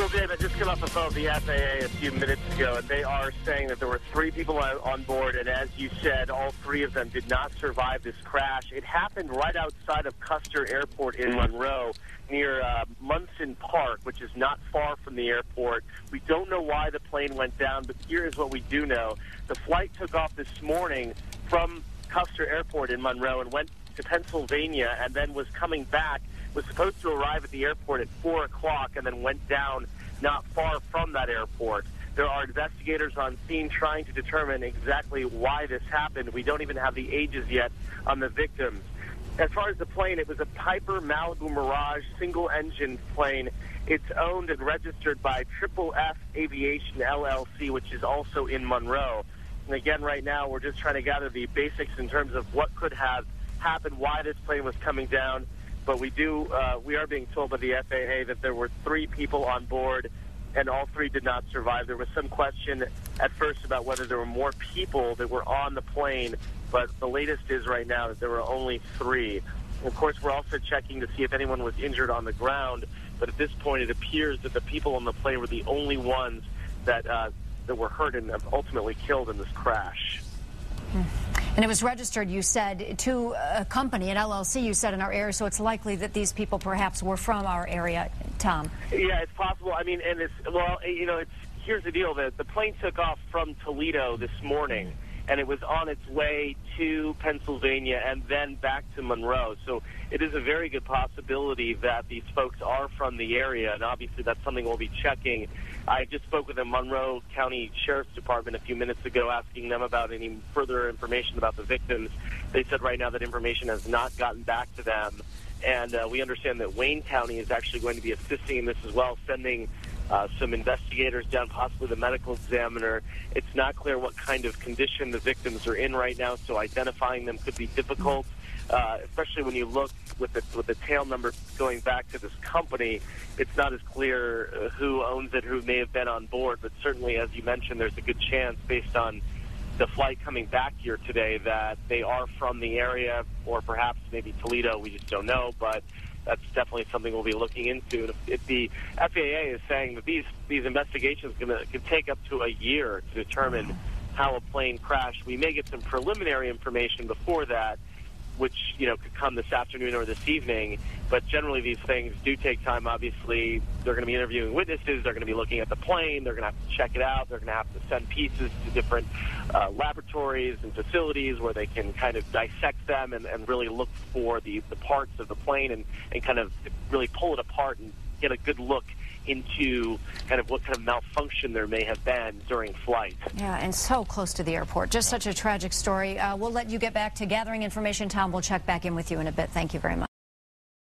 Well, Dave, I just got off the phone with the FAA a few minutes ago, and they are saying that there were 3 people on board, and as you said, all 3 of them did not survive this crash. It happened right outside of Custer Airport in Monroe, near Munson Park, which is not far from the airport. We don't know why the plane went down, but here is what we do know. The flight took off this morning from Custer Airport in Monroe and went to Pennsylvania, and then was coming back, was supposed to arrive at the airport at 4 o'clock and then went down not far from that airport. There are investigators on scene trying to determine exactly why this happened. We don't even have the ages yet on the victims. As far as the plane, it was a Piper Malibu Mirage single-engine plane. It's owned and registered by FFF Aviation LLC, which is also in Monroe. And again, right now, we're just trying to gather the basics in terms of what could have happened, why this plane was coming down. But we are being told by the FAA that there were 3 people on board, and all 3 did not survive. There was some question at first about whether there were more people that were on the plane, but the latest is right now that there were only 3. And of course, we're also checking to see if anyone was injured on the ground, but at this point, it appears that the people on the plane were the only ones that were hurt and ultimately killed in this crash. And it was registered, you said, to a company, an LLC, you said, in our area, so it's likely that these people perhaps were from our area, Tom. Yeah, it's possible. I mean, and here's the deal. The plane took off from Toledo this morning, and it was on its way to Pennsylvania and then back to Monroe. So it is a very good possibility that these folks are from the area, and obviously that's something we'll be checking. I just spoke with the Monroe County Sheriff's Department a few minutes ago, asking them about any further information about the victims. They said right now that information has not gotten back to them, and we understand that Wayne County is actually going to be assisting in this as well, sending some investigators down, possibly the medical examiner. It's not clear what kind of condition the victims are in right now, so identifying them could be difficult, especially when you look with the tail number going back to this company. It's not as clear who owns it, who may have been on board, but certainly, as you mentioned, there's a good chance, based on the flight coming back here today, that they are from the area, or perhaps maybe Toledo. We just don't know, but that's definitely something we'll be looking into. If the FAA is saying that these investigations can take up to a year to determine how a plane crashed, we may get some preliminary information before that, which could come this afternoon or this evening. But generally, these things do take time. Obviously, they're going to be interviewing witnesses. They're going to be looking at the plane. They're going to have to check it out. They're going to have to send pieces to different laboratories and facilities where they can kind of dissect them and really look for the parts of the plane and kind of really pull it apart and get a good look into kind of what kind of malfunction there may have been during flight. Yeah, and so close to the airport. Just such a tragic story. We'll let you get back to gathering information. Tom, we'll check back in with you in a bit. Thank you very much.